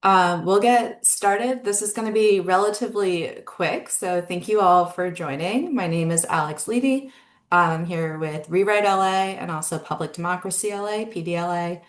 We'll get started. This is going to be relatively quick, so thank you all for joining. My name is Alex Levy. I'm here with Rewrite LA and also Public Democracy LA, PDLA,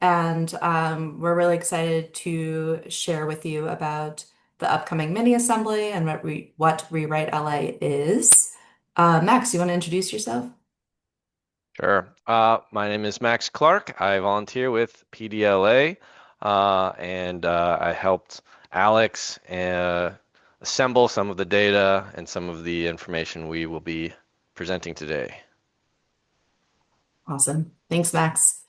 and we're really excited to share with you about the upcoming mini assembly and what Rewrite LA is. Max, you want to introduce yourself? Sure. My name is Max Clark. I volunteer with PDLA, and I helped Alex assemble some of the data and some of the information we will be presenting today. Awesome. Thanks, Max.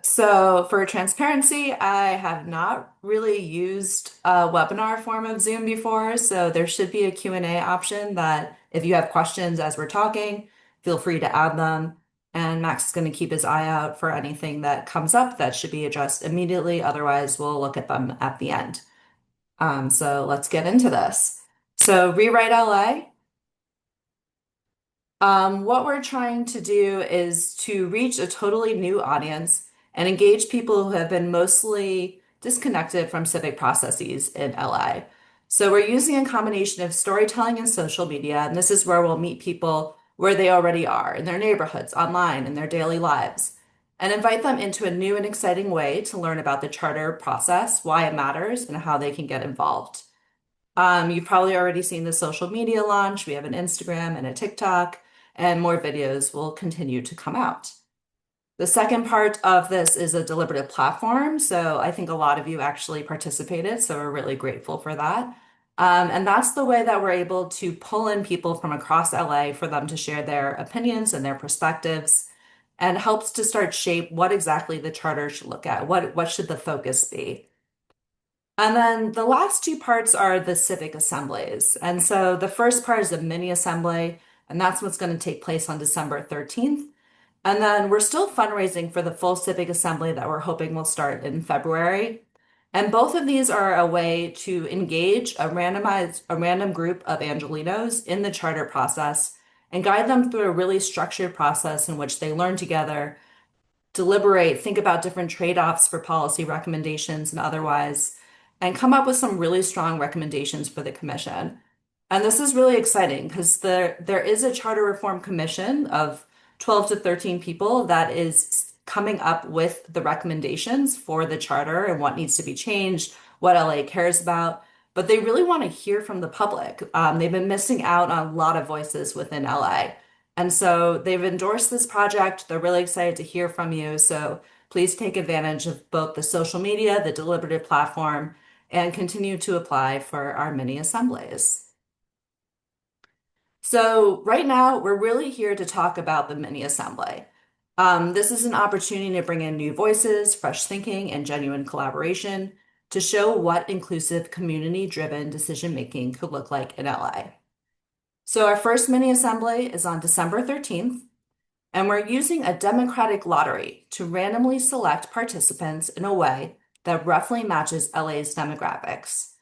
So for transparency, I have not really used a webinar form of Zoom before, so there should be a Q&A option that if you have questions as we're talking, feel free to add them. And Max is going to keep his eye out for anything that comes up that should be addressed immediately. Otherwise, we'll look at them at the end. So let's get into this. So Rewrite LA. What we're trying to do is to reach a totally new audience and engage people who have been mostly disconnected from civic processes in LA. So we're using a combination of storytelling and social media, and this is where we'll meet people where they already are, in their neighborhoods, online, in their daily lives, and invite them into a new and exciting way to learn about the charter process, why it matters, and how they can get involved. You've probably already seen the social media launch. We have an Instagram and a TikTok, and more videos will continue to come out. The second part of this is a deliberative platform. So I think a lot of you actually participated, so we're really grateful for that. And that's the way that we're able to pull in people from across LA for them to share their opinions and their perspectives, and helps to start shape what exactly the charter should look at. What should the focus be? And then the last two parts are the civic assemblies. And so the first part is a mini assembly, and that's what's going to take place on December 13th. And then we're still fundraising for the full civic assembly that we're hoping will start in February. And both of these are a way to engage a random group of Angelinos in the charter process and guide them through a really structured process in which they learn together, deliberate, think about different trade-offs for policy recommendations and otherwise, and come up with some really strong recommendations for the commission. And this is really exciting because there is a charter reform commission of 12 to 13 people that is coming up with the recommendations for the charter and what needs to be changed, what LA cares about. But they really want to hear from the public. They've been missing out on a lot of voices within LA. And so they've endorsed this project. They're really excited to hear from you. So please take advantage of both the social media, the deliberative platform, and continue to apply for our mini assemblies. So right now, we're really here to talk about the mini assembly. This is an opportunity to bring in new voices, fresh thinking, and genuine collaboration to show what inclusive, community-driven decision-making could look like in LA. So our first mini assembly is on December 13th, and we're using a democratic lottery to randomly select participants in a way that roughly matches LA's demographics.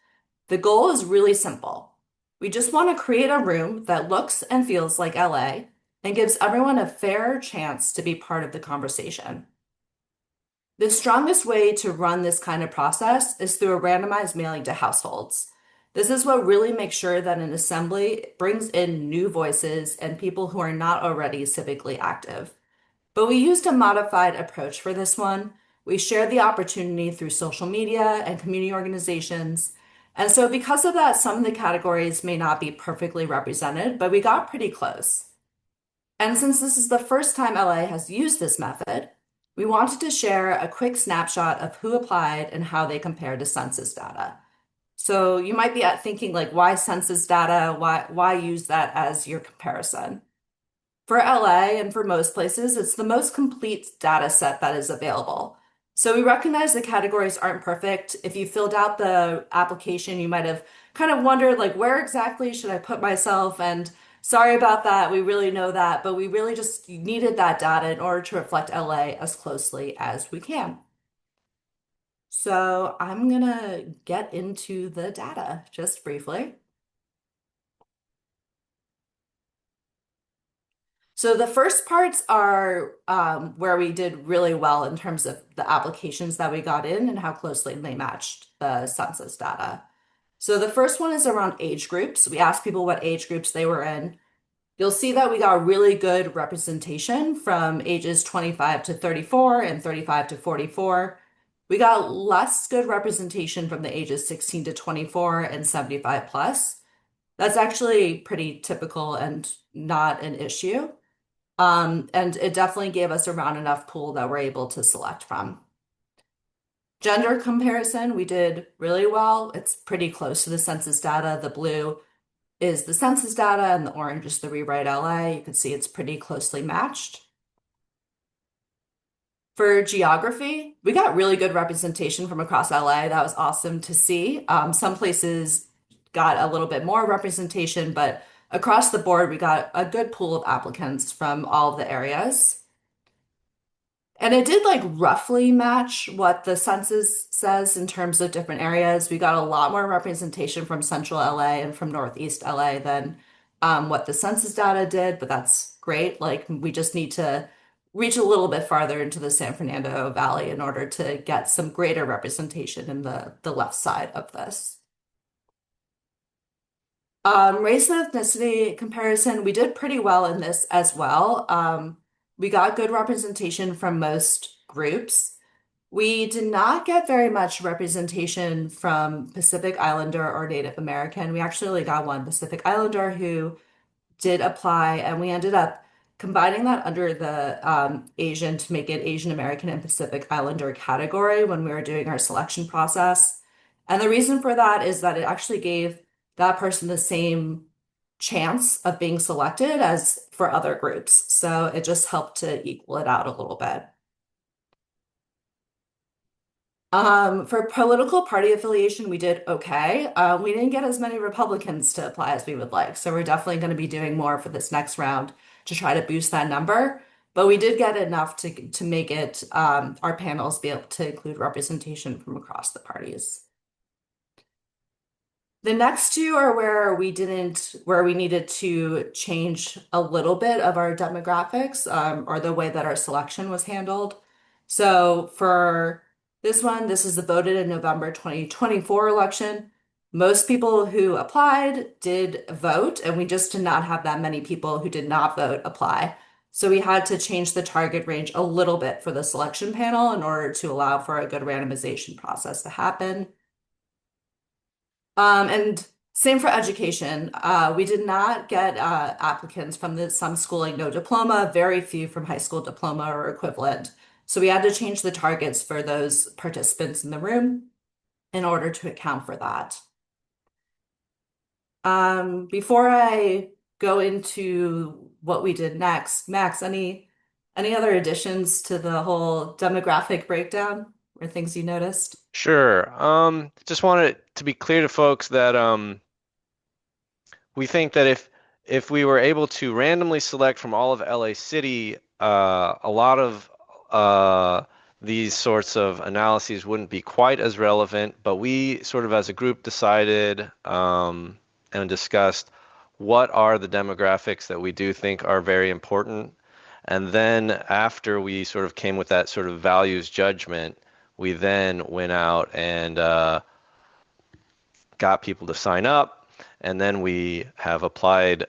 The goal is really simple. We just want to create a room that looks and feels like LA and gives everyone a fair chance to be part of the conversation. The strongest way to run this kind of process is through a randomized mailing to households. This is what really makes sure that an assembly brings in new voices and people who are not already civically active. But we used a modified approach for this one. We shared the opportunity through social media and community organizations. And so, because of that, some of the categories may not be perfectly represented, but we got pretty close. And since this is the first time LA has used this method, we wanted to share a quick snapshot of who applied and how they compare to census data. So you might be thinking like, why census data? Why use that as your comparison? For LA and for most places, it's the most complete data set that is available. So we recognize the categories aren't perfect. If you filled out the application, you might have kind of wondered like, where exactly should I put myself? And sorry about that. We really know that, but we really just needed that data in order to reflect LA as closely as we can. So I'm gonna get into the data just briefly. So the first parts are where we did really well in terms of the applications that we got in and how closely they matched the census data. So the first one is around age groups. We asked people what age groups they were in. You'll see that we got really good representation from ages 25 to 34 and 35 to 44. We got less good representation from the ages 16 to 24 and 75 plus. That's actually pretty typical and not an issue. And it definitely gave us a round enough pool that we're able to select from. Gender comparison, we did really well. It's pretty close to the census data. The blue is the census data and the orange is the Rewrite LA. You can see it's pretty closely matched. For geography, we got really good representation from across LA. That was awesome to see. Some places got a little bit more representation, but across the board, we got a good pool of applicants from all of the areas. And it did like roughly match what the census says in terms of different areas. We got a lot more representation from central LA and from northeast LA than what the census data did, but that's great. Like we just need to reach a little bit farther into the San Fernando Valley in order to get some greater representation in the left side of this. Race and ethnicity comparison, we did pretty well in this as well. We got good representation from most groups. We did not get very much representation from Pacific Islander or Native American. We actually only got one Pacific Islander who did apply, and we ended up combining that under the Asian to make it Asian American and Pacific Islander category when we were doing our selection process. And the reason for that is that it actually gave that person the same chance of being selected as for other groups. So it just helped to equal it out a little bit. For political party affiliation, we did okay. We didn't get as many Republicans to apply as we would like, so we're definitely going to be doing more for this next round to try to boost that number. But we did get enough to make it our panels be able to include representation from across the parties. The next two are where we needed to change a little bit of our demographics, or the way that our selection was handled. So for this one, this is the voted in November 2024 election. Most people who applied did vote, and we just did not have that many people who did not vote apply. So we had to change the target range a little bit for the selection panel in order to allow for a good randomization process to happen. And same for education. We did not get applicants from some schooling no diploma, very few from high school diploma or equivalent. So we had to change the targets for those participants in the room in order to account for that. Before I go into what we did next, Max, any other additions to the whole demographic breakdown or things you noticed? Sure. Just wanted to be clear to folks that we think that if we were able to randomly select from all of LA City, a lot of these sorts of analyses wouldn't be quite as relevant, but we sort of as a group decided and discussed what are the demographics that we do think are very important. And then after we sort of came with that sort of values judgment, we then went out and got people to sign up, and then we have applied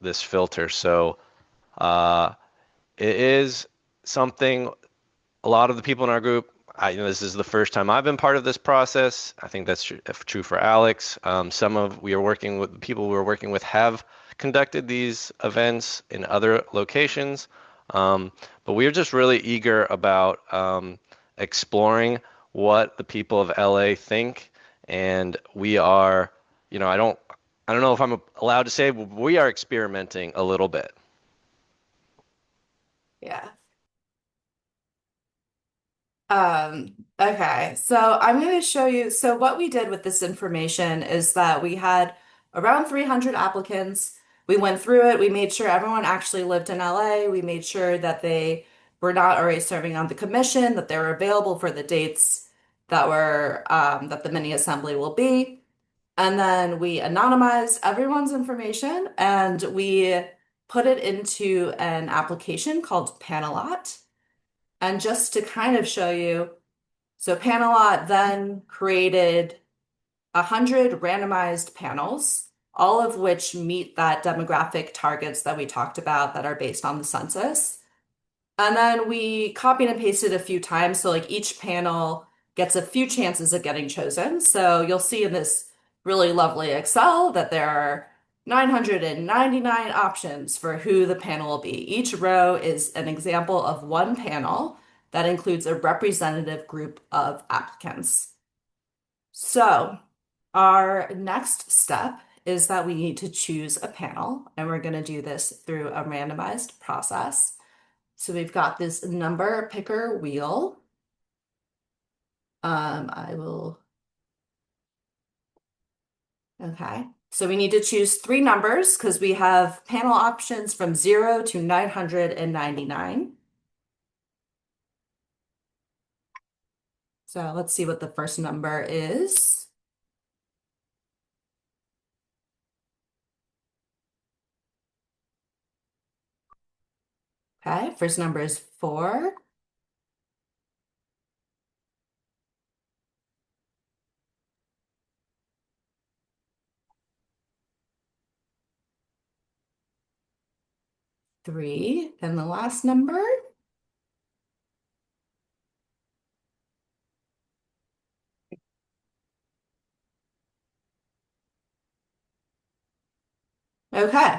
this filter. So it is something a lot of the people in our group, this is the first time I've been part of this process. I think that's true for Alex. People we are working with have conducted these events in other locations. But we are just really eager about exploring what the people of LA think. And we are, I don't know if I'm allowed to say, but we are experimenting a little bit. Yeah. Okay, so I'm going to show you. So, what we did with this information is that we had around 300 applicants. We went through it. We made sure everyone actually lived in LA. We made sure that they were not already serving on the commission, that they were available for the dates that the mini assembly will be. And then we anonymized everyone's information and we put it into an application called Panelot. And just to kind of show you, so Panelot then created 100 randomized panels, all of which meet that demographic targets that we talked about that are based on the census. And then we copied and pasted a few times. So like each panel gets a few chances of getting chosen. So you'll see in this really lovely Excel that there are 999 options for who the panel will be. Each row is an example of one panel that includes a representative group of applicants. So our next step is that we need to choose a panel, and we're going to do this through a randomized process. So we've got this number picker wheel. I will, okay. So we need to choose three numbers because we have panel options from 0 to 999. So let's see what the first number is. Okay, first number is 4. Three, and the last number. Okay,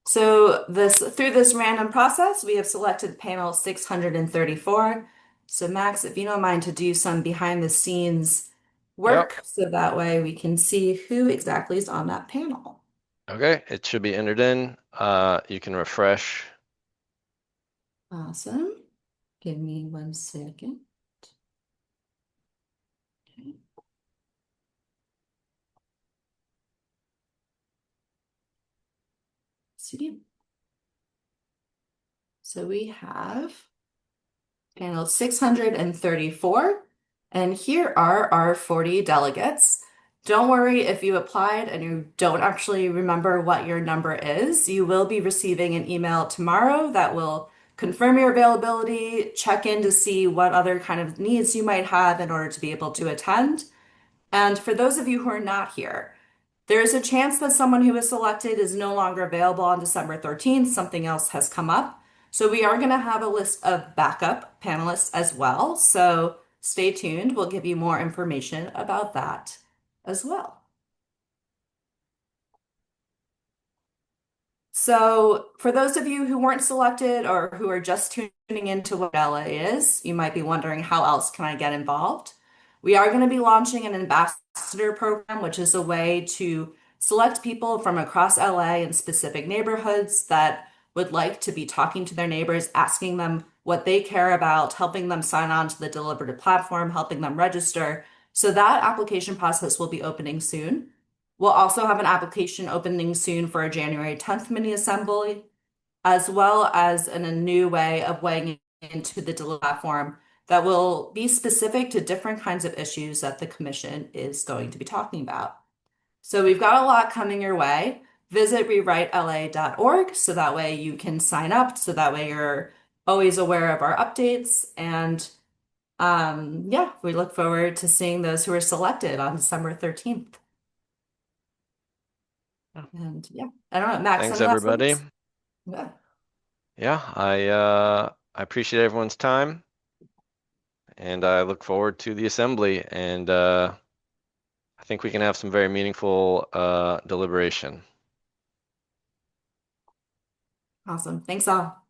so this through this random process, we have selected panel 634. So Max, if you don't mind to do some behind the scenes Yep. work, so that way we can see who exactly is on that panel. Okay, it should be entered in. You can refresh. Awesome. Give me 1 second. Okay. See. So we have panel 634, and here are our 40 delegates. Don't worry if you applied and you don't actually remember what your number is. You will be receiving an email tomorrow that will confirm your availability, check in to see what other kind of needs you might have in order to be able to attend. And for those of you who are not here, there is a chance that someone who is selected is no longer available on December 13th. Something else has come up. So we are going to have a list of backup panelists as well. So stay tuned. We'll give you more information about that as well. So, for those of you who weren't selected or who are just tuning into what LA is, you might be wondering how else can I get involved? We are going to be launching an ambassador program, which is a way to select people from across LA and specific neighborhoods that would like to be talking to their neighbors, asking them what they care about, helping them sign on to the deliberative platform, helping them register. So that application process will be opening soon. We'll also have an application opening soon for a January 10th mini assembly, as well as a new way of weighing into the delivery platform that will be specific to different kinds of issues that the commission is going to be talking about. So we've got a lot coming your way. Visit rewritela.org so that way you can sign up, so that way you're always aware of our updates. And yeah, we look forward to seeing those who are selected on December 13th. And yeah, I don't know, Max, Thanks, any last everybody. words? Yeah, Yeah, I appreciate everyone's time, and I look forward to the assembly. And I think we can have some very meaningful deliberation. awesome. Thanks all.